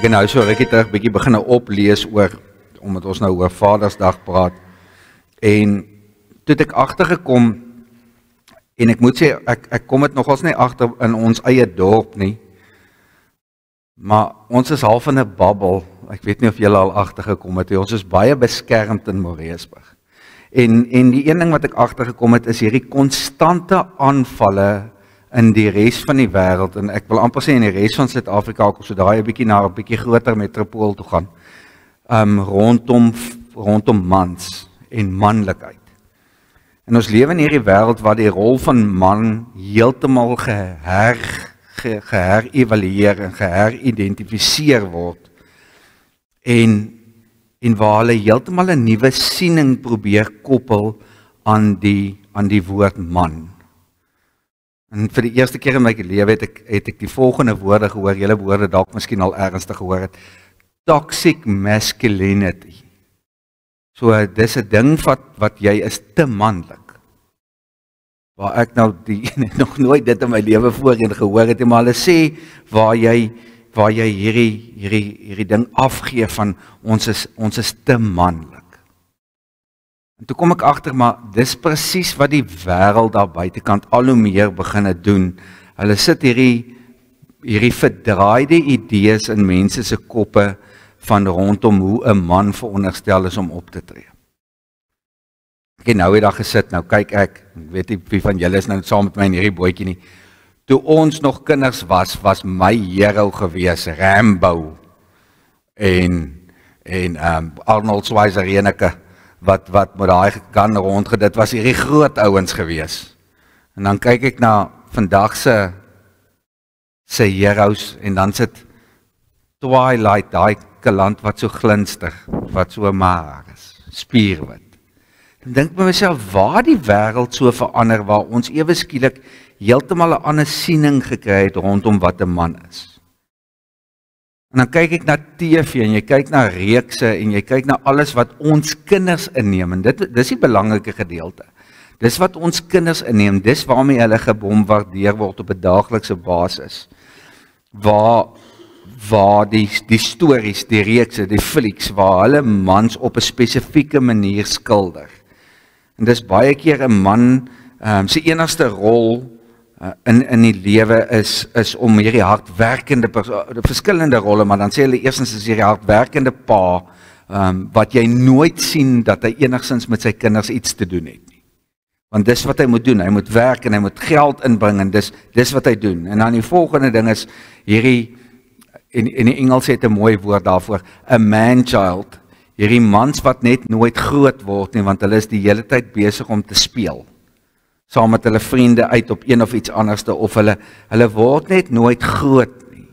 en nou so rukkie terug bietjie begin oplees oor, omdat ons nou oor Vadersdag praat, en toe het ek agtergekom, en ek moet sê, ek kom het nogals nie agter in ons eie dorp nie, maar ons is half in 'n babbel, ek weet nie of julle al agtergekom het, ons is baie beskermd in Moreesburg, en die een ding wat ek agtergekom het, is hierdie konstante aanvalle in die res van die wêreld, en ek wil amper sê in die res van Suid-Afrika, ook so daai 'n bietjie na 'n bietjie groter metropool toe gaan, rondom mans en manlikheid. En ons lewe in hierdie wêreld waar die rol van man heeltemal geherevalueer en geheridentifiseer word, en waar hulle heeltemal 'n nuwe siening probeer koppel aan die woord man. En vir die eerste keer in my lewe het ek die volgende woorde gehoor, julle woorde dalk miskien al ernstig gehoor het, toxic masculinity. So dis 'n ding wat jy is te manlik. Waar ek nou nog nooit dit in my lewe voorheen gehoor het, maar hulle sê waar jy hierdie ding afgee van ons is te manlik. En toe kom ek agter, maar dis presies wat die wêreld daar buitekant al hoe meer begin doen. Hulle sit hierdie verdraaide idees in mense se koppe van rondom hoe 'n man veronderstel is om op te tree. Ek het nou weer daar gesit, nou kyk ek weet nie wie van julle is nou saam met my in hierdie bootjie nie. Toe ons nog kinders was my hero gewees, Rambo en Arnold Schwarzenegger, wat met daai gun rondgedit was, hierdie groot ouens gewees. En dan kyk ek na vandag se heroes, en dan sit Twilight, daai kaland wat so glinster, wat so maar is, spierwit. Dan dink ek by myself, waar die wêreld so verander, waar ons ewe skielik heeltemal 'n ander siening gekry het rondom wat 'n man is. En dan kyk ek na TV, en jy kyk na reekse, en jy kyk na alles wat ons kinders inneem, en dis die belangrike gedeelte. Dis wat ons kinders inneem, dis waarmee hulle gebombardeer word op 'n daaglikse basis. Waar die stories, die reekse, die flieks, waar hulle mans op 'n spesifieke manier skilder. En dis baie keer 'n man, sy enigste rol in die lewe is om hierdie hardwerkende, verskillende rolle, maar dan sê hulle eerstens is hierdie hardwerkende pa, wat jy nooit sien dat hy enigstens met sy kinders iets te doen het nie. Want dis wat hy moet doen, hy moet werk en hy moet geld inbring, en dis wat hy doen. En dan die volgende ding is hierdie, in die Engels het 'n mooi woord daarvoor, a man child, hierdie mans wat net nooit groot word nie, want hulle is die hele tyd besig om te speel, saam met hulle vriende uit op een of iets anderste, of hulle word net nooit groot nie.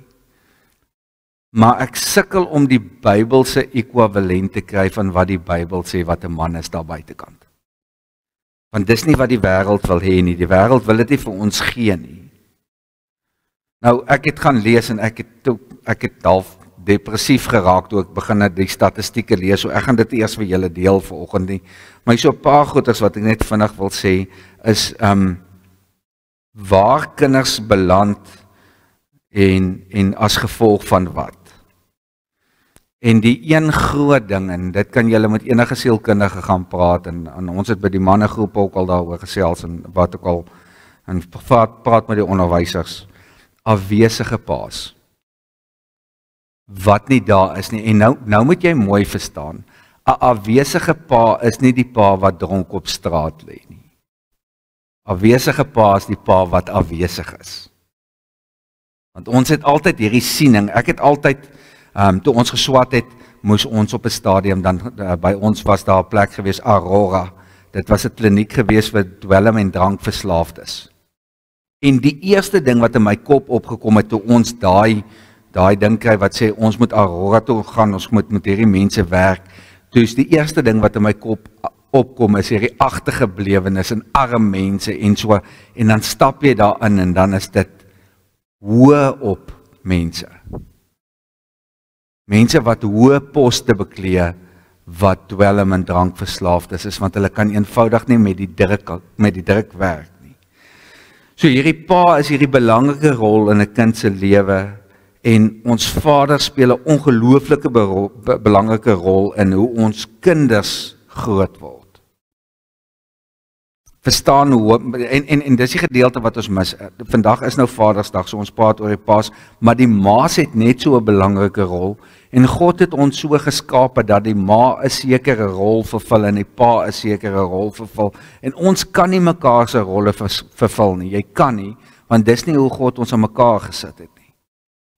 Maar ek sukkel om die Bybelse ekwivalent te kry van wat die Bybel sê wat 'n man is daar buitekant. Want dis nie wat die wêreld wil hê nie, die wêreld wil dit nie vir ons gee nie. Nou, ek het gaan lees, en ek het half depressief geraak toe ek begin die statistieke lees, so ek gaan dit eers vir julle deel vanoggend nie. Maar so 'n paar goeders wat ek net vinnig wil sê, is waar kinders beland en as gevolg van wat. En die een groot ding, en dit kan julle met enige sielkundige gaan praat, en ons het by die mannegroep ook al daaroor gesels, en wat ook al, en praat met die onderwysers, afwesige paas, wat nie daar is nie, en nou moet jy mooi verstaan, 'n afwesige pa is nie die pa wat dronk op straat lê nie. Afwesige pa is die pa wat afwesig is. Want ons het altyd hierdie siening, ek het altyd, toe ons geswat het, moes ons op 'n stadium, dan by ons was daar 'n plek gewees, Aurora, dit was 'n kliniek gewees vir dwelm en drankverslaafdes. En die eerste ding wat in my kop opgekom het, toe ons daai ding kry wat sê, ons moet Aurora toe gaan, ons moet met hierdie mense werk, toe is die eerste ding wat in my kop opkom, is hierdie agtergeblewenes en arm mense, en so, en dan stap jy daarin, en dan is dit hoë op mense. Mense wat hoë poste beklee, wat dwelm en drank verslaafd is, want hulle kan eenvoudig nie met die druk werk nie. So hierdie pa is hierdie belangrike rol in 'n kind se lewe, En ons Vader speel 'n ongelooflike belangrike rol in hoe ons kinders groot word. Verstaan hoe, en dis die gedeelte wat ons mis. Vandag is nou Vadersdag, so ons praat oor die paas, maar die ma's het net so 'n belangrike rol, en God het ons so geskape dat die ma 'n sekere rol vervul en die pa 'n sekere rol vervul, en ons kan nie mekaar se rolle vervul nie, jy kan nie, want dis nie hoe God ons aan mekaar gesit het nie.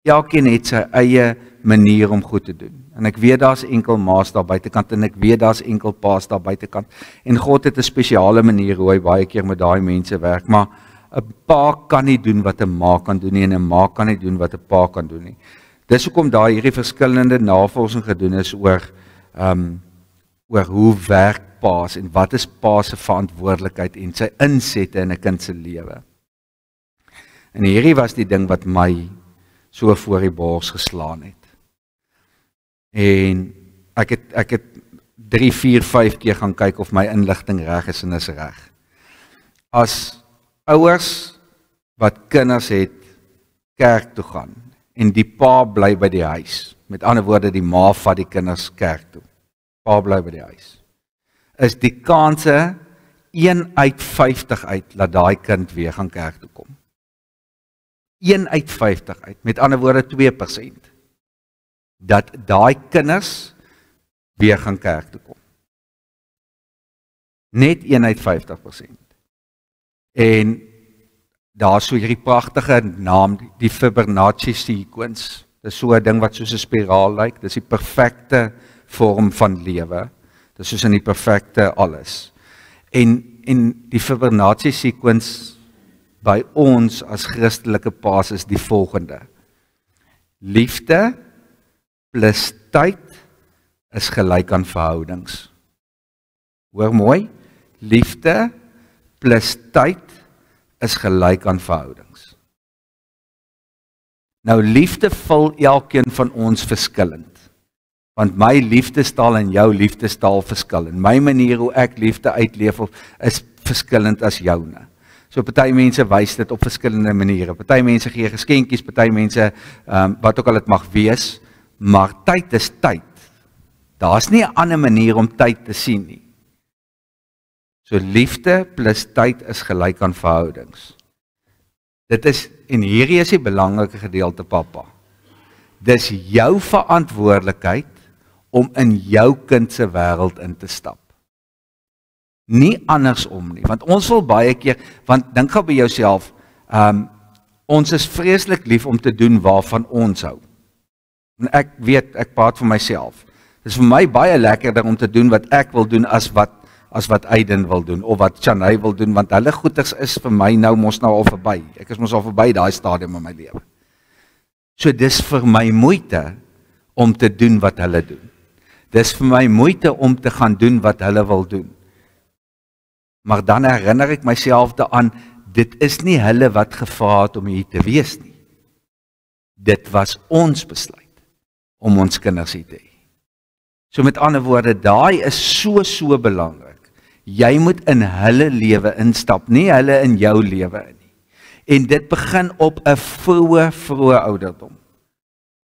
Elkeen het sy eie manier om goed te doen. En ek weet daar's enkel ma's daar buitekant en ek weet daar's enkel pa's daar buitekant. En God het 'n spesiale manier hoe hy baie keer met daai mense werk, maar 'n pa kan nie doen wat 'n ma kan doen nie en 'n ma kan nie doen wat 'n pa kan doen nie. Dis hoekom daar hierdie verskillende navorsing gedoen is oor hoe werk pa's en wat is pa se verantwoordelikheid en sy insette in 'n kind se lewe. En hierdie was die ding wat my so voor die bors geslaan het. En ek het 3, 4, 5 keer gaan kyk of my inligting reg is en is reg. As ouers wat kinders het kerk toe gaan en die pa bly by die huis, met ander woorde die ma vat die kinders kerk toe, pa bly by die huis, is die kanse 1 uit 50 uit dat daai kind weer gaan kerk toe kom. 1 uit 50 uit, met ander woorde 2%, dat daai kinders weer gaan kerk toe kom. Net 1 uit 50%. En daar so hierdie pragtige naam, die Fibonacci sequence. Dis so 'n ding wat soos 'n spiraal lyk. Dis die perfekte vorm van lewe. Dis soos in die perfekte alles. En die Fibonacci sequence by ons as Christelike paas is die volgende. Liefde plus tyd is gelyk aan verhoudings. Hoor mooi, liefde plus tyd is gelyk aan verhoudings. Nou liefde vul elkeen van ons verskillend. Want my liefdestaal en jou liefdestaal verskil. En my manier hoe ek liefde uitleef is verskillend as joune. So party mense wys dit op verskillende maniere. Party mense gee geskenkies, party mense wat ook al dit mag wees, maar tyd is tyd. Daar's nie 'n ander manier om tyd te sien nie. So liefde plus tyd is gelyk aan verhoudings. Dit is, en hierdie is die belangrike gedeelte, pappa. Dis jou verantwoordelikheid om in jou kind se wêreld in te stap. Nie andersom nie, want ons wil baie keer, want dink gou by jouself, ons is vreeslik lief om te doen waarvan ons hou. En ek weet, ek praat vir myself. Dit is vir my baie lekkerder om te doen wat ek wil doen as wat Aiden wil doen, of wat Chanay wil doen, want hulle goeders is vir my nou mos nou al verby. Ek is mos al verby daai stadium in my lewe. So dis vir my moeite om te doen wat hulle doen. Dis vir my moeite om te gaan doen wat hulle wil doen. Maar dan herinner ek myself daaraan, dit is nie hulle wat gevra het om hier te wees nie. Dit was ons besluit om ons kinders hier te hê. So met ander woorde, daai is so belangrik. Jy moet in hulle lewe instap, nie hulle in jou lewe nie. En dit begin op 'n vroeë ouderdom.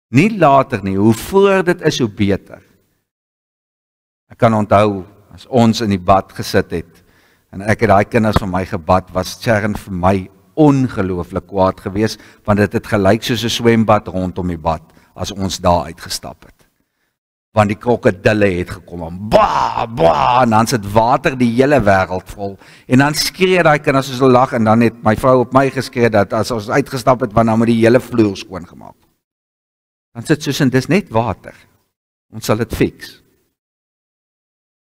Nie later nie, hoe vroeër dit is, hoe beter. Ek kan onthou, as ons in die bad gesit het, en ek het daai kinders van my gebad, was Sharon vir my ongelooflik kwaad geweest, want dit het gelyk soos 'n swembad rondom die bad, as ons daar uitgestap het. Want die krokodille het gekom, en en dan sit water die hele wêreld vol, en dan skree daai kinders soos hulle lag, en dan het my vrou op my geskree, dat as ons uitgestap het, want dan moet die hele vloer skoon gemaak. Dan sit soos, en dis net water, ons sal dit fix.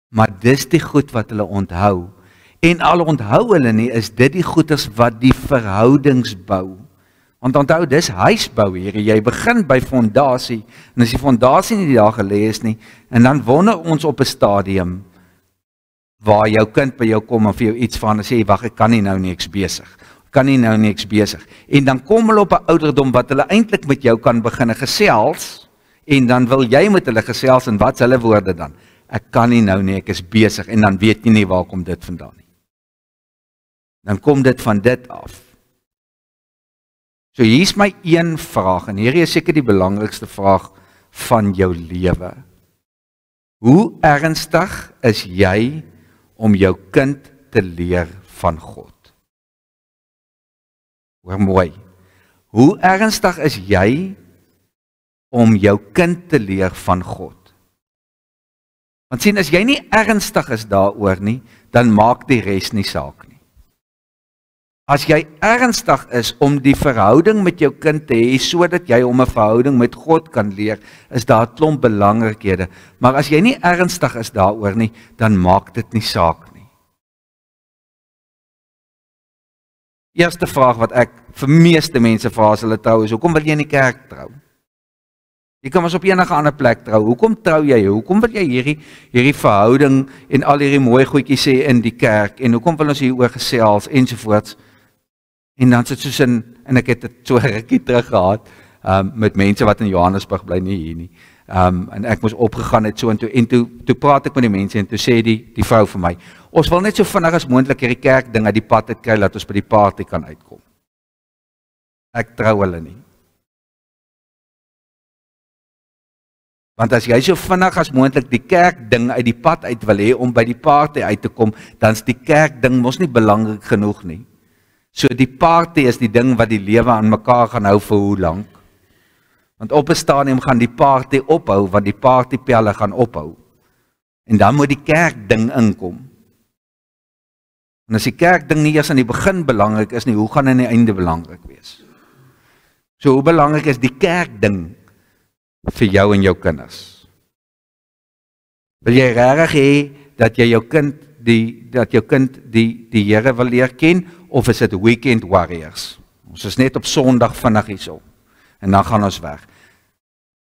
Maar dis die goed wat hulle onthou, en al onthou hulle nie, is dit die goeders wat die verhoudings bou. Want onthou, dis huisbou hier, jy begin by fondasie, en as die fondasie nie daar gelê is nie, en dan wonder ons op 'n stadium, waar jou kind by jou kom en vir jou iets van, en sê, wag, ek kan nie nou nie, ek's besig, en dan kom hulle op 'n ouderdom, wat hulle eintlik met jou kan begin gesels, en dan wil jy met hulle gesels, en wat's hulle woorde dan? Ek kan nie nou nie, ek is besig, en dan weet jy nie waar kom dit vandaan nie. Dan kom dit van dit af. So hier is my een vraag, en hierdie is seker die belangrikste vraag van jou lewe. Hoe ernstig is jy om jou kind te leer van God? Hoor mooi. Hoe ernstig is jy om jou kind te leer van God? Want sien, as jy nie ernstig is daaroor nie, dan maak die res nie saak nie. As jy ernstig is om die verhouding met jou kind te hê, sodat jy om 'n verhouding met God kan leer, is daar 'n klomp belangrikhede. Maar as jy nie ernstig is daaroor nie, dan maak dit nie saak nie. Eerste vraag wat ek vir meeste mense vra as hulle trou is, hoekom wil jy in die kerk trou? Jy kan ons op enige ander plek trou. Hoekom trou jy? Hoekom wil jy hierdie verhouding en al hierdie mooi goedjies sê in die kerk? En hoekom wil ons hieroor gesels ensovoorts? En dan sit soos en ek het dit so rukkie terug gehad met mense wat in Johannesburg bly, nie hier nie. En ek moes opgegaan het so en toe praat ek met die mense en toe sê die vrou vir my, ons wil net so vinnig as moontlik hierdie kerk ding uit die pad uit kry, dat ons by die party kan uitkom. Ek trou hulle nie. Want as jy so vinnig as moontlik die kerk ding uit die pad uit wil hê om by die party uit te kom, dan is die kerk ding mos nie belangrik genoeg nie. So die party is die ding wat die lewe aan mekaar gaan hou vir hoe lank. Want op 'n stadium gaan die party ophou, want die partypelle gaan ophou. En dan moet die kerk ding inkom. En as die kerk ding nie eers aan die begin belangrik is nie, hoe gaan dit aan die einde belangrik wees? So hoe belangrik is die kerk ding vir jou en jou kinders? Wil jy regtig hê dat jou kind die Here wil leer ken, of is dit weekend warriors? Ons is net op Sondag vinnig hierso, en dan gaan ons weg.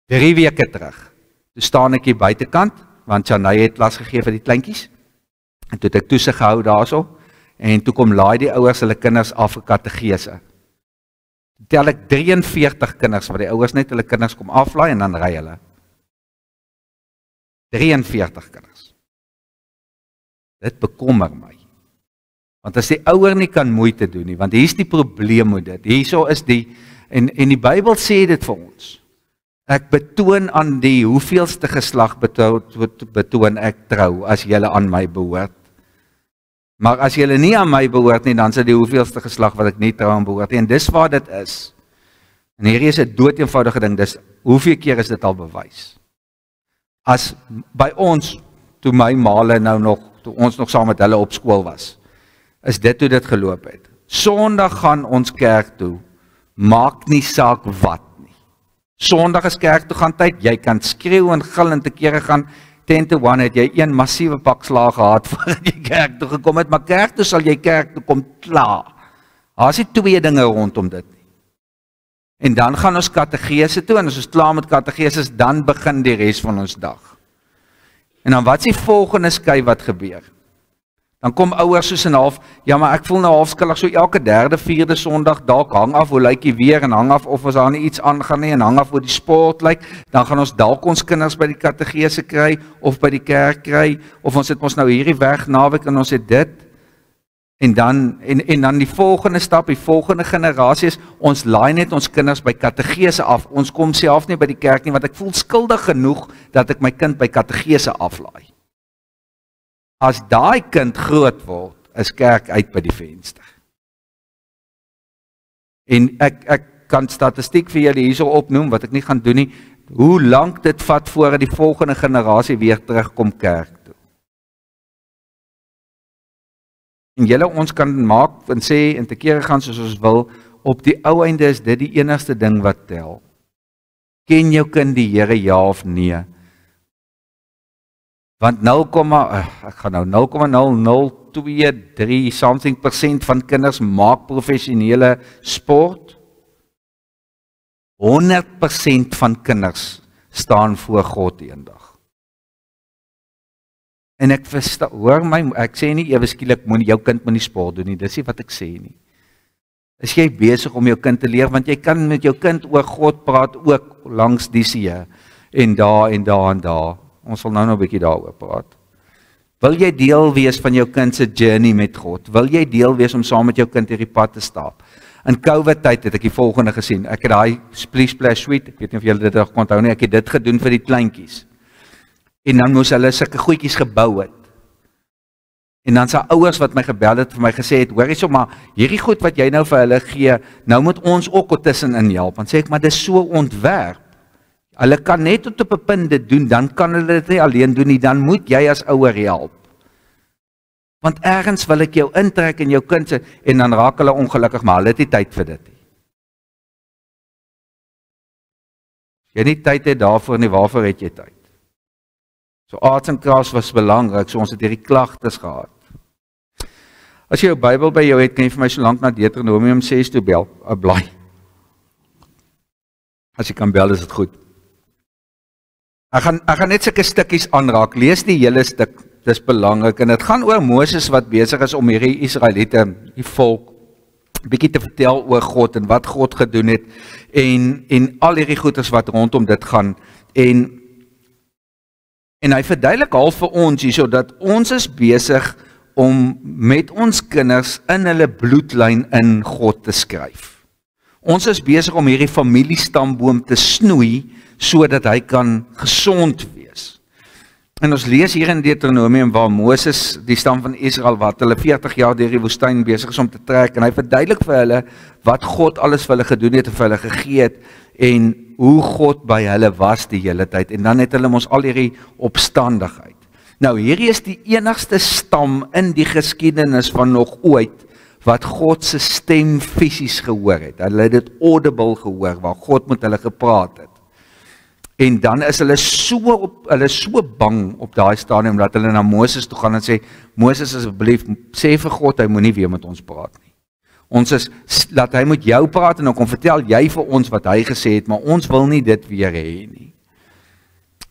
3 weke terug, toe staan ek hier buitekant, want Janay het klas gegee vir die kleintjies, en toe het ek toesig gehou daarso, en toe kom laai die ouers hulle kinders af vir kategese. Tel ek 43 kinders, wat die ouers net hulle kinders kom aflaai, en dan ry hulle. 43 kinders. Dit bekommer my. Want as die ouer nie kan moeite doen nie, want hier is die probleem met dit. Hierso is en die Bybel sê dit vir ons. Ek betoon aan die hoeveelste geslag betoon ek trou, as julle aan my behoort. Maar as julle nie aan my behoort nie, dan is dit die hoeveelste geslag wat ek nie trou aan behoort nie. En dis waar dit is. En hierdie is 'n doeteenvoudige ding, dis hoeveel keer is dit al bewys? As by ons, toe my maale toe ons nog saam met hulle op skool was, is dit hoe dit geloop het. Sondag gaan ons kerk toe, maak nie saak wat nie. Sondag is kerk toe gaan tyd, jy kan skreeu en gil en te kere gaan, 10 to 1 het jy een massiewe pak slaag gehad voordat jy kerk toe gekom het, maar kerk toe sal jy kerk toe kom klaar. Daar is nie 2 dinge rondom dit nie. En dan gaan ons kategese toe, en as ons klaar met kategeses, dan begin die res van ons dag. En dan wat is die volgende skui wat gebeur? Dan kom ouers soos 'n half, ja maar ek voel nou halfskuldig, so elke 3de, 4de Sondag, dalk hang af hoe lyk die weer, en hang af of ons daar nie iets aangaan nie, en hang af hoe die sport lyk, dan gaan ons dalk ons kinders by die kategese kry, of by die kerk kry, of ons het ons nou hierdie weg naweek, en ons het dit, en dan die volgende stap, die volgende generasie is, ons laai net ons kinders by kategese af, ons kom self nie by die kerk nie, want ek voel skuldig genoeg, dat ek my kind by kategese aflaai. As daai kind groot word, is kerk uit by die venster. En ek kan statistiek vir julle hierso opnoem, wat ek nie gaan doen nie, hoe lank dit vat voordat die volgende generasie weer terugkom kerk toe. En julle ons kan maak en sê en te kere gaan soos ons wil, op die ou einde is dit die enigste ding wat tel. Ken jou kind die Here ja of nee? Want 0,0023 something% van kinders maak professionele sport. 100% van kinders staan voor God eendag. En ek verstaan, hoor my, ek sê nie ewe skielik jou kind moet nie sport doen nie, dis nie wat ek sê nie. Is jy besig om jou kind te leer, want jy kan met jou kind oor God praat ook langs die see, en daar en daar en daar. Ons sal nou 'n bietjie daaroor praat. Wil jy deel wees van jou kind se journey met God? Wil jy deel wees om saam met jou kind hierdie pad te stap? In COVID tyd het ek die volgende gesien. Ek het daai Splish Splash Suite, ek weet nie of julle dit nog kon onthou nie, ek het dit gedoen vir die kleintjies. En dan moes hulle sulke goedjies gebou het. En dan sy ouers wat my gebel het vir my gesê het, hoor hierso maar, hierdie goed wat jy nou vir hulle gee, nou moet ons ook tussenin help. Dan sê ek, maar dis so ontwerp. Hulle kan net tot op 'n punt dit doen, dan kan hulle dit nie alleen doen nie, dan moet jy as ouer help. Want ergens wil ek jou intrek in jou kind se, en dan raak hulle ongelukkig, maar hulle het nie tyd vir dit nie. Jy nie tyd het daarvoor nie, waarvoor het jy tyd? So arts and crafts was belangrik, so ons het hierdie klagtes gehad. As jy jou Bybel by jou het, kan jy vir my so lank na Deuteronomium 6 toe blaai. As jy kan bel, is dit goed. Ek gaan net sulke stukkies aanraak, lees die hele stuk, dis belangrik, en dit gaan oor Moses wat besig is om hierdie Israeliete, die volk, bietjie te vertel oor God, en wat God gedoen het, en al hierdie goeders wat rondom dit gaan, en hy verduidelik al vir ons hierso, dat ons is besig om met ons kinders in hulle bloedlyn in God te skryf. Ons is besig om hierdie familiestamboom te snoei, sodat hy kan gesond wees. En ons lees hier in Deuteronomium waar Moses, die stam van Israel, wat hulle 40 jaar deur die woestyn besig is om te trek, en hy verduidelik vir hulle wat God alles vir hulle gedoen het en vir hulle gegee het, en hoe God by hulle was die hele tyd, en dan het hulle ons al hierdie opstandigheid. Nou hierdie is die enigste stam in die geskiedenis van nog ooit, wat God se stem fisies gehoor het. Hulle het dit audible gehoor, waar God met hulle gepraat het. En dan is hulle so bang op daai stadium, dat hulle na Moses toe gaan en sê, Moses asseblief, sê vir God, hy moenie weer met ons praat nie. Ons is, dat hy met jou praat, en dan kom vertel jy vir ons wat hy gesê het, maar ons wil nie dit weer hê nie.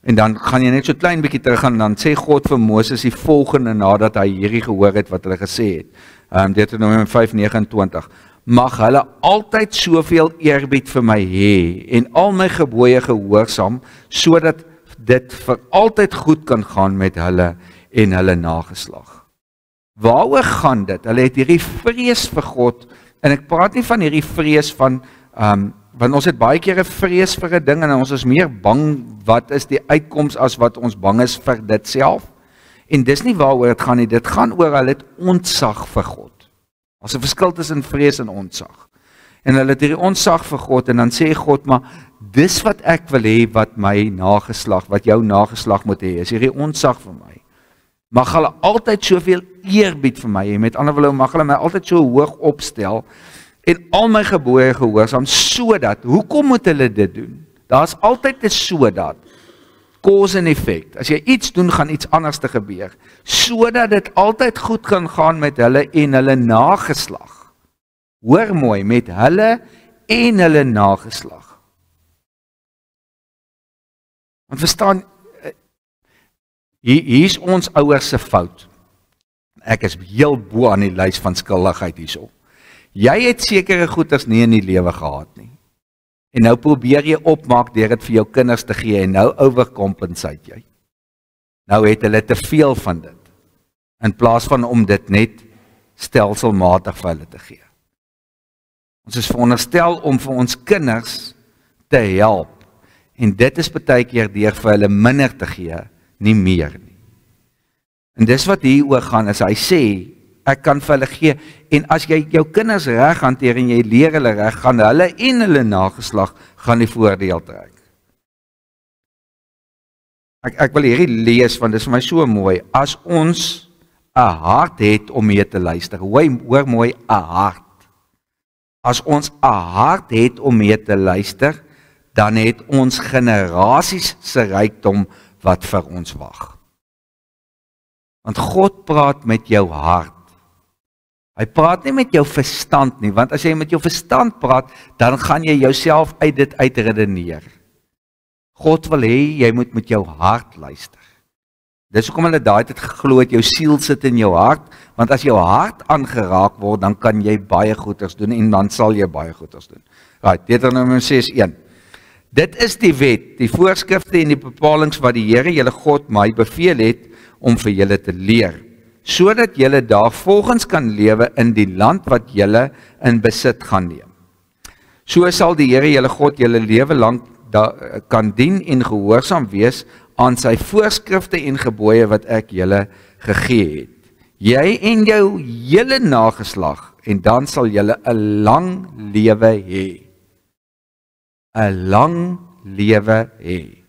En dan gaan jy net so klein bietjie terug gaan, en dan sê God vir Moses die volgende, nadat hy hierdie gehoor het wat hulle gesê het. Deuteronomium 5:29. Mag hulle altyd soveel eerbied vir my hê, en al my gebooie gehoorsaam, sodat dit vir altyd goed kan gaan met hulle en hulle nageslag. Waaroor gaan dit? Hulle het hierdie vrees vir God, en ek praat nie van hierdie vrees van, want ons het baie keer 'n vrees vir 'n ding, en ons is meer bang, wat is die uitkoms as wat ons bang is vir dit self, en dis nie waaroor dit gaan nie, dit gaan oor hulle het ontzag vir God. As 'n verskil tussen vrees en ontzag. En hulle het hierdie ontzag vir God, en dan sê God, maar dis wat ek wil hê, wat my nageslag, wat jou nageslag moet hê, is hierdie ontzag vir my. Mag hulle altyd soveel eerbied vir my hê, met ander woorde, mag hulle my altyd so hoog opstel, en al my gebooie gehoorsaam, sodat, hoekom moet hulle dit doen? Daar's altyd 'n sodat, cause and effect. As jy iets doen, gaan iets anders te gebeur, sodat dit altyd goed kan gaan met hulle en hulle nageslag. Hoor mooi, met hulle en hulle nageslag. Want verstaan, hier is ons ouers se fout. Ek is heel bo aan die lys van skuldigheid hierso. Jy het sekere goeders nie in die lewe gehad nie. En nou probeer jy opmaak deur dit vir jou kinders te gee, en nou overcompensate jy. Nou het hulle te veel van dit, in plaas van om dit net stelselmatig vir hulle te gee. Ons is veronderstel om vir ons kinders te help, en dit is baie keer deur vir hulle minder te gee, nie meer nie. En dis wat hier oor gaan, is hy sê, ek kan vir hulle gee, en as jy jou kinders reg hanteer en jy leer hulle reg, gaan hulle en hulle nageslag gaan die voordeel trek. Ek wil hierdie lees, want dit is vir my so mooi, as ons 'n hart het om mee te luister, hoor mooi, 'n hart. As ons 'n hart het om mee te luister, dan het ons generasies se rykdom wat vir ons wag. Want God praat met jou hart. Hy praat nie met jou verstand nie, want as jy met jou verstand praat, dan gaan jy jouself uit dit uitredeneer. God wil hê, jy moet met jou hart luister. Dis hoekom hulle daai tyd geglo het, jou siel sit in jou hart, want as jou hart aangeraak word, dan kan jy baie goeders doen, en dan sal jy baie goeders doen. Right, Deuteronomium 6:1. Dit is die wet, die voorskrifte en die bepalings wat die Here, julle God, my beveel het, om vir julle te leer, sodat julle daarvolgens kan lewe in die land wat julle in besit gaan neem. So sal die Here julle God julle lewe lank kan dien en gehoorsaam wees aan sy voorskrifte en gebooie wat ek julle gegee het. Jy en jou hele nageslag, en dan sal julle 'n lang lewe hê. 'n Lang lewe hê.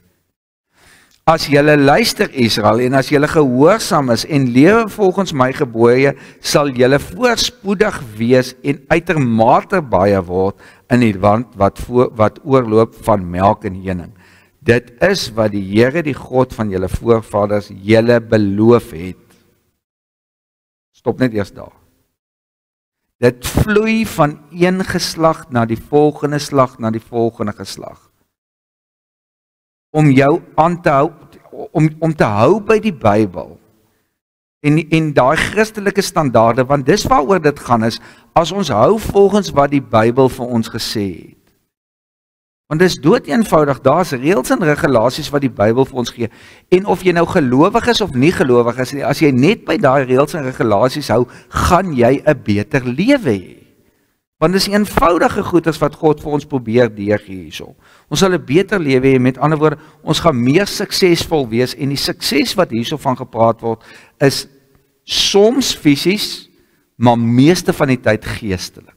As julle luister Israel, en as julle gehoorsaam is en lewe volgens my gebooie, sal julle voorspoedig wees en uitermate baie word in die land wat oorloop van melk en honing. Dit is wat die Here, die God van julle voorvaders, julle beloof het. Stop net eers daar. Dit vloei van een geslag na die volgende slag, na die volgende geslag. Om jou aan te hou, om te hou by die Bybel en daai Christelike standaarde, want dis waaroor dit gaan is, as ons hou volgens wat die Bybel vir ons gesê het. Want dis dood eenvoudig, daar's reëls en regulasies wat die Bybel vir ons gee, en of jy nou gelowig is of nie gelowig is, as jy net by daai reëls en regulasies hou, gaan jy 'n beter lewe hê. Want dis eenvoudige goeders wat God vir ons probeer deurgee hierso. Ons sal 'n beter lewe hê, met ander woorde, ons gaan meer suksesvol wees, en die sukses wat hierso van gepraat word, is soms fisies, maar meeste van die tyd geestelik.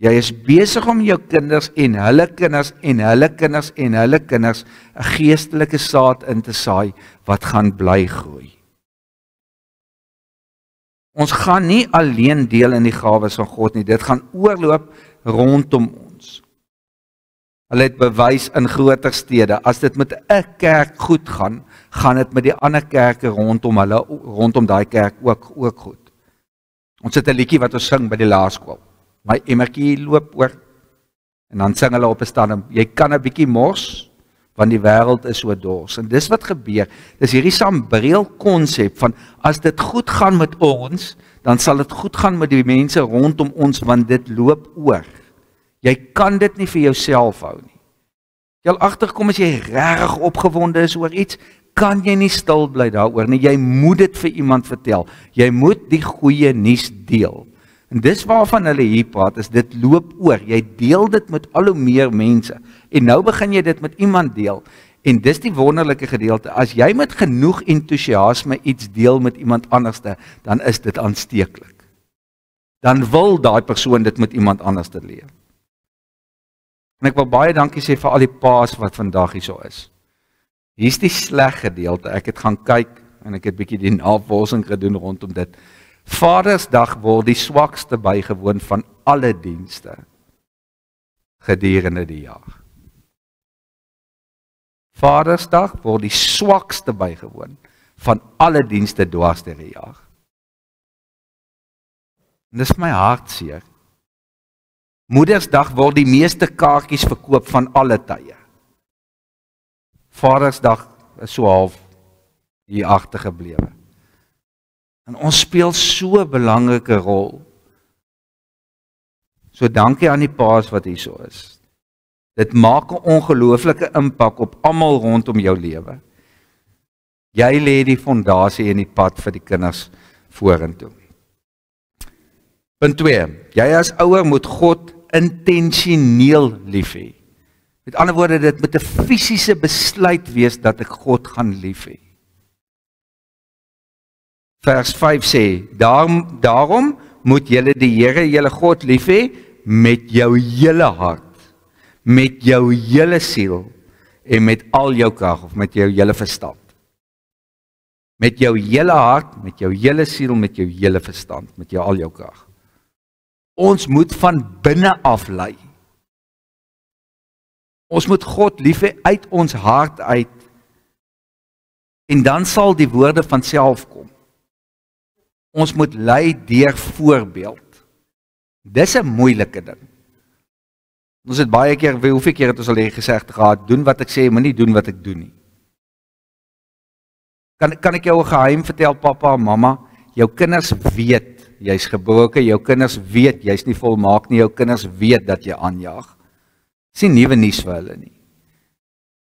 Jy is besig om jou kinders en hulle kinders en hulle kinders en hulle kinders 'n geestelike saad in te saai wat gaan bly groei. Ons gaan nie alleen deel in die gawes van God nie, dit gaan oorloop rondom ons. Hulle het bewys in groter stede, as dit met 'n kerk goed gaan, gaan dit met die ander kerke rondom daai kerk ook goed. Ons het 'n liedjie wat ons sing by die laerskool. My emmertjie loop oor, en dan sing hulle op 'n stadium, jy kan 'n bietjie mors, want die wêreld is so dors. En dis wat gebeur, dis hierdie sambreel konsep van, as dit goed gaan met ons, dan sal dit goed gaan met die mense rondom ons, want dit loop oor. Jy kan dit nie vir jouself hou nie. Jy al agterkom as jy regtig opgewonde is oor iets, kan jy nie stil bly daaroor nie, jy moet dit vir iemand vertel, jy moet die goeie nuus deel. En dis waarvan hulle hier praat, is dit loop oor, jy deel dit met al hoe meer mense, en nou begin jy dit met iemand deel, en dis die wonderlike gedeelte, as jy met genoeg entoesiasme iets deel met iemand anderste, dan is dit aansteeklik. Dan wil daai persoon dit met iemand anderste deel. En ek wil baie dankie sê vir al die paas wat vandag hier so is. Hier is die sleg gedeelte, ek het gaan kyk, en ek het bietjie die navorsing gedoen rondom dit. Vadersdag word die swakste bygewoon van alle dienste gedurende die jaar. Vadersdag word die swakste bygewoon van alle dienste dwars deur die jaar. En dis my hartseer. Moedersdag word die meeste kaartjies verkoop van alle tye. Vadersdag is so half hier agtergeblewe. En ons speel so 'n belangrike rol. So dankie aan die paas wat hier so is. Dit maak 'n ongelooflike impak op almal rondom jou lewe. Jy lê die fondasie en die pad vir die kinders vorentoe. Punt 2. Jy as ouer moet God intentioneel lief hê. Met ander woorde, dit moet 'n fisiese besluit wees dat ek God gaan lief hê. Vers 5 sê, daarom moet julle die Here, julle God lief hê met jou hele hart, met jou hele siel en met al jou krag, of met jou hele verstand. Met jou hele hart, met jou hele siel, met jou hele verstand, met jou al jou krag. Ons moet van binne af lei. Ons moet God lief hê uit ons hart uit, en dan sal die woorde van self kom. Ons moet lei deur voorbeeld. Dis 'n moeilike ding. Ons het baie keer, hoeveel keer het ons al gesê gehad, doen wat ek sê, moenie doen wat ek doen nie. Kan ek jou 'n geheim vertel, pappa en mamma? Jou kinders weet jy's gebroken, jou kinders weet jy's nie volmaak nie, jou kinders weet dat jy aanjaag. Dis nie nuwe nuus vir hulle nie.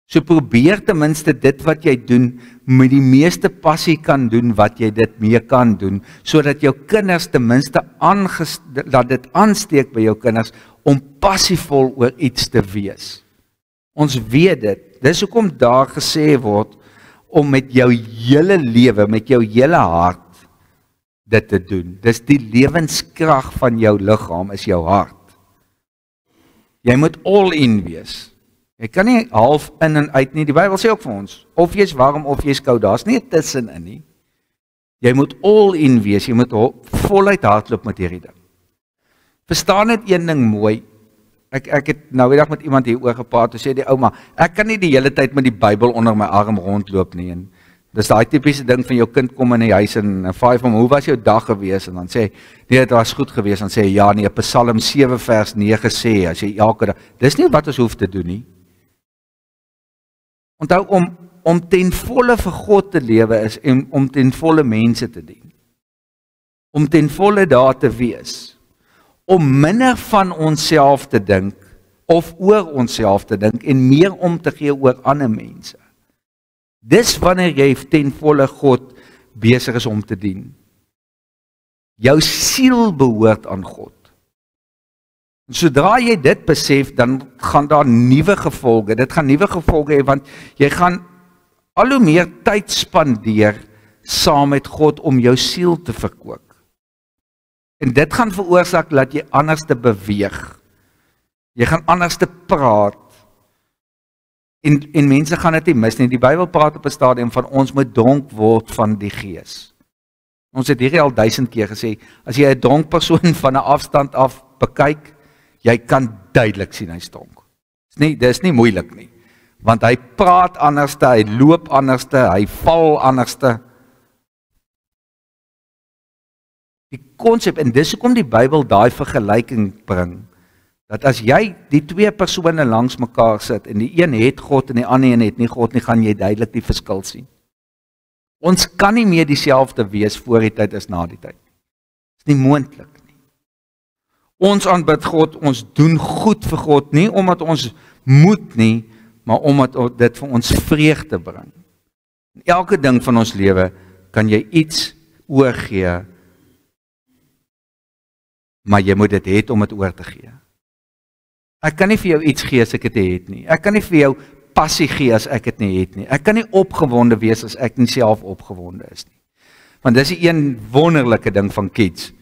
So probeer ten minste dit wat jy doen, met die meeste passie kan doen wat jy dit mee kan doen, sodat jou kinders ten minste dat dit aansteek by jou kinders, om passievol oor iets te wees. Ons weet dit, dis hoekom daar gesê word, om met jou hele lewe, met jou hele hart, dit te doen. Dis die lewenskrag van jou liggaam, is jou hart. Jy moet all in wees. Jy kan nie half in en uit nie, die Bybel sê ook vir ons, of jy is warm of jy is koud, daar is nie 'n tussenin nie. Jy moet all in wees, jy moet voluit hardloop met hierdie ding. Verstaan net een ding mooi, ek het nou die dag met iemand hier oor gepraat, en sê die ouma, ek kan nie die hele tyd met die Bybel onder my arm rondloop nie, en dis daai tipiese ding van jou kind kom in die huis en vraai hom, hoe was jou dag gewees? En dan sê, nee, dit was goed gewees, en sê, ja nee, Psalm 7 vers 9 sê, as jy elke dag, dis nie wat ons hoef te doen nie. Onthou, om ten volle vir God te lewe is, en om ten volle mense te dien. Om ten volle daar te wees. Om minder van onsself te dink, of oor onsself te dink, en meer om te gee oor ander mense. Dis wanneer jy ten volle God besig is om te dien. Jou siel behoort aan God. En sodra jy dit besef, dan gaan daar nuwe gevolge, dit gaan nuwe gevolge hê, want jy gaan al hoe meer tyd spandeer saam met God om jou siel te verkoop. En dit gaan veroorsaak dat jy anders te beweeg. Jy gaan anders te praat. En mense gaan dit nie mis nie. Die Bybel praat op 'n stadium van ons moet dronk word van die Gees. Ons het hierdie al 1000 keer gesê, as jy 'n dronk persoon van 'n afstand af bekyk, jy kan duidelik sien hy's dronk. Dis nie moeilik nie. Want hy praat anderste, hy loop anderste, hy val anderste. Die konsep, en dis hoekom die Bybel daai vergelyking bring, dat as jy die twee persone langs mekaar sit, en die een het God en die ander een het nie God nie, gaan jy duidelik die verskil sien. Ons kan nie meer dieselfde wees voor die tyd as na die tyd. Dit is nie moontlik nie. Ons aanbid God, ons doen goed vir God, nie omdat ons moet nie, maar omdat dit vir ons vreugde bring. In elke ding van ons lewe kan jy iets oorgee, maar jy moet dit hê om dit oor te gee. Ek kan nie vir jou iets gee as ek dit het nie. Ek kan nie vir jou passie gee as ek dit nie het nie. Ek kan nie opgewonde wees as ek nie self opgewonde is nie. Want dis die een wonderlike ding van kids,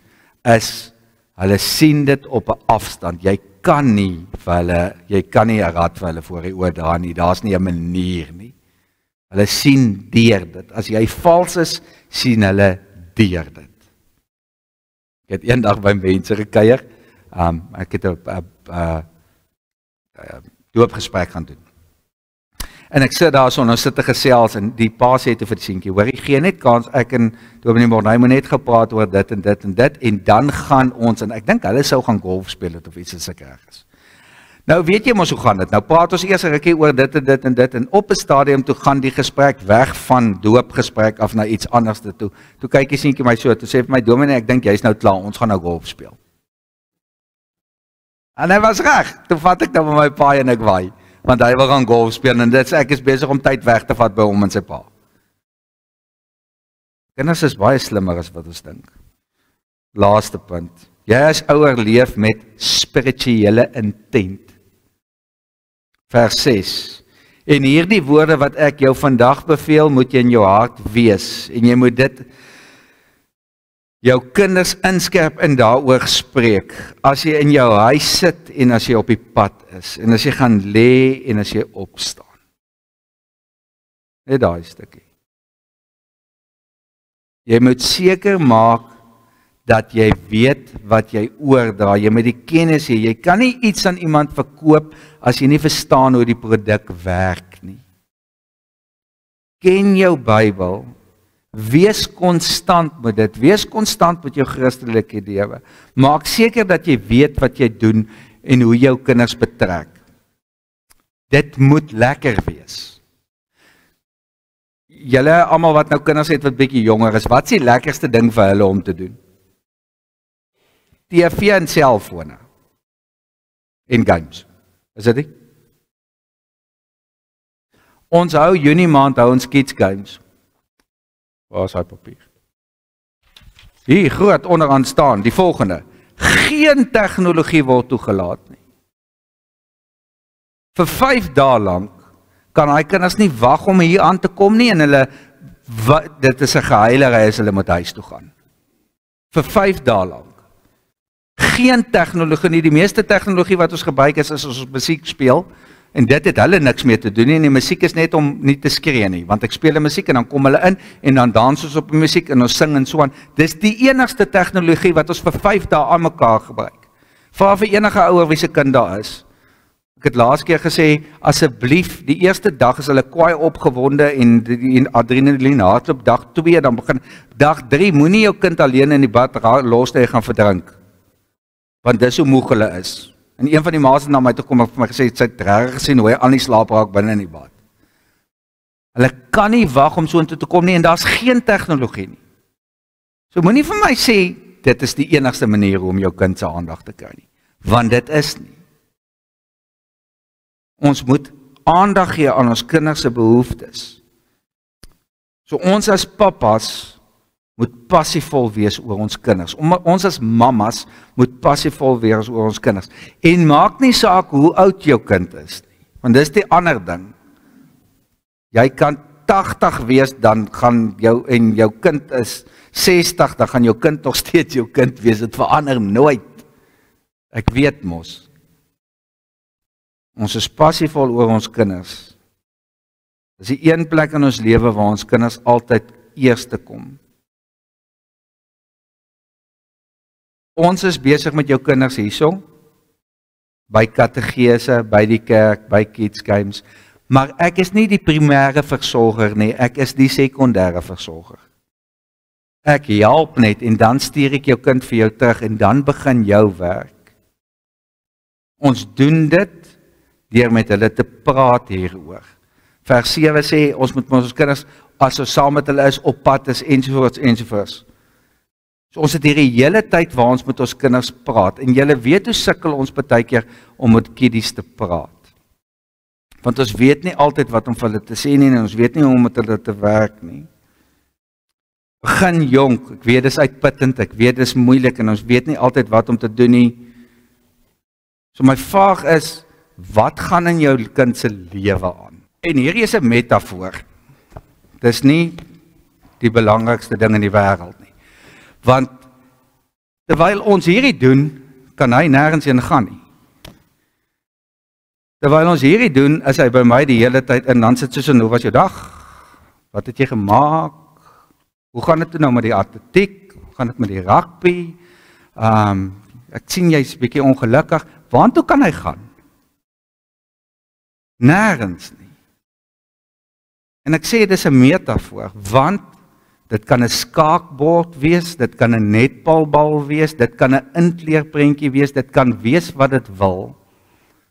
is hulle sien dit op 'n afstand. Jy kan nie 'n rad vir hulle voor die oë dra nie. Daar's nie 'n manier nie. Hulle sien deur dit. As jy vals is, sien hulle deur dit. Ek het eendag by mense gekuier. Ek het 'n doopgesprek gaan doen. En ek sit daar so, nou sit ek gesels, en die pa sê te vir die seentjie, hoor, gee net kans, ek en Dominee Morney moet net gepraat oor dit en dit en dit, en dan gaan ons, en ek dink hulle sou gaan golf speel het, of iets as ek reg is. Nou weet jy mos hoe gaan dit, nou praat ons eers 'n rukkie oor dit en dit en dit, en op 'n stadium toe gaan die gesprek weg van doopgesprek af na iets anders toe. Toe kyk die seentjie my so, toe sê vir my, Dominee, ek dink jy's nou klaar, ons gaan nou golf speel. En hy was reg, toe vat ek dan met my pa en ek waai, want hy wil gaan golf speel, en dit sê ek is besig om tyd weg te vat by hom en sy pa. Kinders is baie slimmer as wat ons dink. Laaste punt, jy as ouer leef met spirituele intent. Vers 6, en hierdie woorde wat ek jou vandag beveel, moet jy in jou hart wees, en jy moet dit jou kinders inskerp en daaroor spreek, as jy in jou huis sit, en as jy op die pad is, en as jy gaan lê, en as jy opstaan. Net daai stukkie. Jy moet seker maak, dat jy weet wat jy oordra, jy moet die kennis hê, jy kan nie iets aan iemand verkoop, as jy nie verstaan hoe die produk werk nie. Ken jou Bybel, wees konstant met dit, wees konstant met jou Christelike lewe, maak seker dat jy weet wat jy doen, en hoe jou kinders betrek. Dit moet lekker wees. Julle almal wat nou kinders het wat bietjie jonger is, wat is die lekkerste ding vir hulle om te doen? TV en selfone en games. Is dit nie? Ons hou Junie maand, hou ons Kids Games. Waar is hy papier? Hier groot onderaan staan, die volgende. Geen tegnologie word toegelaat nie. Vir 5 dae lank kan hy kinders nie wag om hier aan te kom nie en hulle, dit is 'n geheilerij as hulle moet huis toe gaan. Vir 5 dae lank. Geen tegnologie nie, die meeste tegnologie wat ons gebruik is as ons musiek speel, en dit het hulle niks mee te doen nie, en die musiek is net om nie te skree nie, want ek speel die musiek en dan kom hulle in, en dan dans ons op die musiek en ons sing en so aan. Dis die enigste tegnologie wat ons vir 5 dae aan mekaar gebruik. Vra vir enige ouer wie se kind daar is. Ek het laas keer gesê, asseblief, die eerste dag is hulle kwaai opgewonde en die adrenaline hardloop, dag 2, dan begin, dag 3, moenie jou kind alleen in die bad los dat jy gaan verdrink. Want dis hoe moeg hulle is. En een van die ma's het na my toe kom en vir my gesê, sy het reg gesien hoe hy aan die slaap raak binne in die bad. Hulle kan nie wag om so intoe te kom nie, en daar's geen tegnologie nie. So moenie vir my sê, dit is die enigste manier om jou kind se aandag te kry nie. Want dit is nie. Ons moet aandag gee aan ons kinders se behoeftes. So ons as pappas moet passievol wees oor ons kinders. Ons as mammas moet passievol wees oor ons kinders. En maak nie saak hoe oud jou kind is nie. Want dis die ander ding. Jy kan 80 wees, dan gaan jou kind is 60, dan gaan jou kind nog steeds jou kind wees. Dit verander nooit. Ek weet mos. Ons is passievol oor ons kinders. Dis die een plek in ons lewe waar ons kinders altyd eerste kom. Ons is besig met jou kinders hierso, by kategese, by die kerk, by Kids Games, maar ek is nie die primêre versorger nie, ek is die sekondêre versorger. Ek help net en dan stuur ek jou kind vir jou terug en dan begin jou werk. Ons doen dit deur met hulle te praat hieroor. Vers 7 sê, ons moet met ons kinders, as ons saam met hulle is, op pad is, ensovoorts, ensovoorts. So ons het hier die hele tyd waar ons met ons kinders praat, en julle weet hoe sukkel ons baie keer om met kiddies te praat. Want ons weet nie altyd wat om vir hulle te sê nie, en ons weet nie hoe om met hulle te werk nie. Begin jonk, ek weet dis uitputtend, ek weet dis moeilik, en ons weet nie altyd wat om te doen nie. So my vraag is, wat gaan in jou kind se lewe aan? En hierdie is 'n metafoor. Dis nie die belangrikste ding in die wêreld nie. Want terwyl ons hierdie doen, kan hy nêrens heen gaan nie. Terwyl ons hierdie doen, is hy by my die hele tyd en dan sit soos 'n hoe was jou dag? Wat het jy gemaak? Hoe gaan dit nou met die atletiek? Hoe gaan dit met die rugby? Ek sien jy's bietjie ongelukkig. Waartoe kan hy gaan? Nêrens nie. En ek sê dis 'n metafoor, want dit kan 'n skaakbord wees, dit kan 'n netbalbal wees, dit kan 'n inkleurprentjie wees, dit kan wees wat dit wil.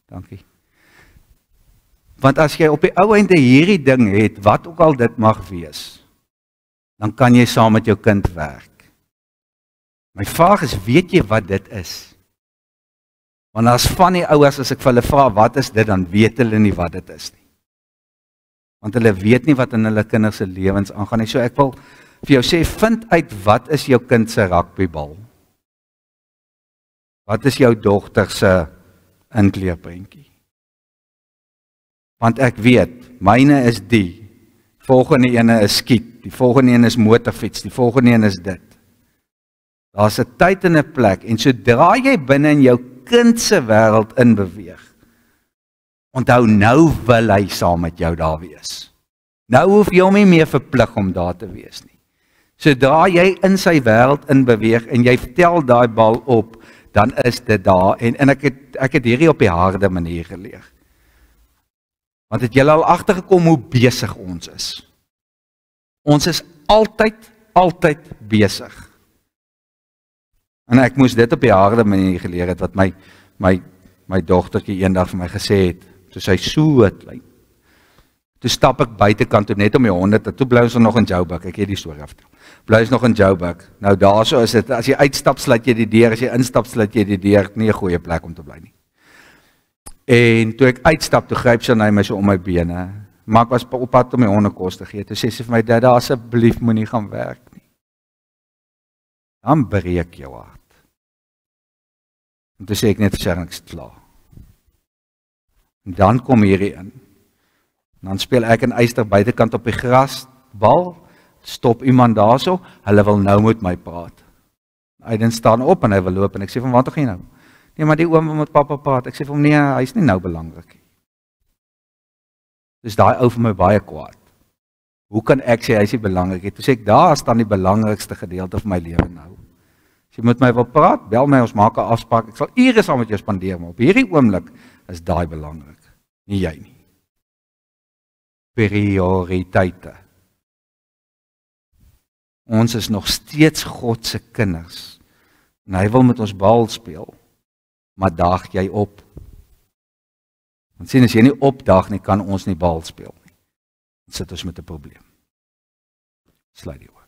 Dankie. Want as jy op die ou einde hierdie ding het, wat ook al dit mag wees, dan kan jy saam met jou kind werk. My vraag is, weet jy wat dit is? Want as van die ouers, as ek vir hulle vra, wat is dit, dan weet hulle nie wat dit is nie. Want hulle weet nie wat in hulle kinders se lewens aangaan nie. So ek wil vir jou sê, vind uit wat is jou kind se rugbybal? Wat is jou dogter se inkleurprentjie? Want ek weet, myne is die volgende ene is skiet, die volgende ene is motorfiets, die volgende ene is dit. Daar's 'n tyd en 'n plek, en sodra jy binne in jou kind se wêreld inbeweeg, onthou, nou wil hy saam met jou daar wees. Nou hoef jy hom nie meer verplig om daar te wees nie. Sodra jy in sy wêreld inbeweeg en jy tel daai bal op, dan is dit daar, en ek het hierdie op die harde manier geleer. Want het julle al agtergekom hoe besig ons is? Ons is altyd besig. En ek moes dit op die harde manier geleer het, wat my dogtertjie eendag vir my gesê het, toe sy so klein. Toe stap ek buitekant toe net om die honde, toe bly ons nog in Joburg, ek het die storie vertel. Bly ons nog in Joburg. Nou daarso is dit, as jy uitstap, sluit jy die deur, as jy instap, sluit jy die deur, nie 'n goeie plek om te bly nie. En toe ek uitstap, toe gryp sy na my so om my bene, Maar ek was op pad om my honde kos te gee. Toe sê sy vir my, Dada, asseblief moenie gaan werk nie. Dan breek jou hart. En toe sê ek net vir sy, ek is klaar. En dan kom hierdie in. En dan speel ek en Eyster buitekant op die grasbal, stop iemand daarso, hulle wil nou met my praat. Aiden staan op en hy wil loop en ek sê van, waar toe gaan jy nou? Nee, maar die oom wil met papa praat. Ek sê vir hom, nee, hy is nie nou belangrik nie. Dus daai ou vir my baie kwaad. Hoe kan ek sê hy is nie belangrik nie? Toe sê ek, daar staan die belangrikste gedeelte van my lewe nou. As jy met my wil praat, bel my, ons maak 'n afspraak. Ek sal ure saam met jou spandeer, maar op hierdie oomblik is daai belangrik, nie jy nie. Prioriteite. Ons is nog steeds God se kinders. En hy wil met ons bal speel. Maar daag jy op. Want sien, as jy nie opdaag nie, kan ons nie bal speel nie. Dan sit ons met 'n probleem. Sluit die oë.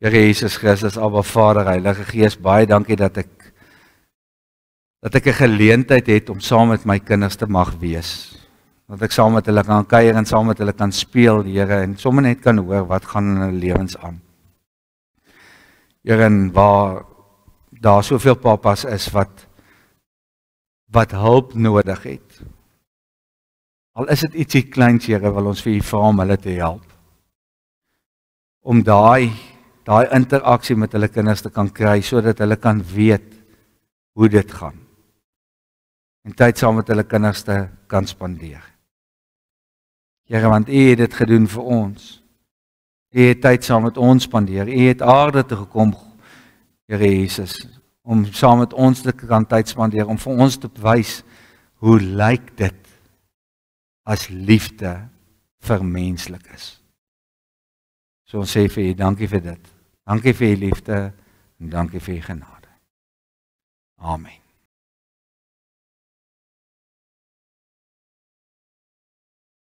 Here Jesus Christus, Abba Vader, Heilige Gees, baie dankie dat ek 'n geleentheid het om saam met my kinders te mag wees. Dat ek saam met hulle kan kuier en saam met hulle kan speel, Here, en sommer net kan hoor wat gaan in hulle lewens aan. Here, en waar daar soveel papas is wat hulp nodig het. Al is dit ietsie kleins, Here, wil ons vir U vra om hulle te help. Om daai interaksie met hulle kinders te kan kry, sodat hulle kan weet hoe dit gaan. En tyd saam met hulle kinders te kan spandeer. Here, want U het dit gedoen vir ons. U het tyd saam met ons spandeer. U het aarde toe gekom, Here Jesus, om saam met ons te kan tyd spandeer, om vir ons te wys hoe lyk dit as liefde vermenslik is. So ons sê vir U, dankie vir dit. Dankie vir U liefde en dankie vir U genade. Amen.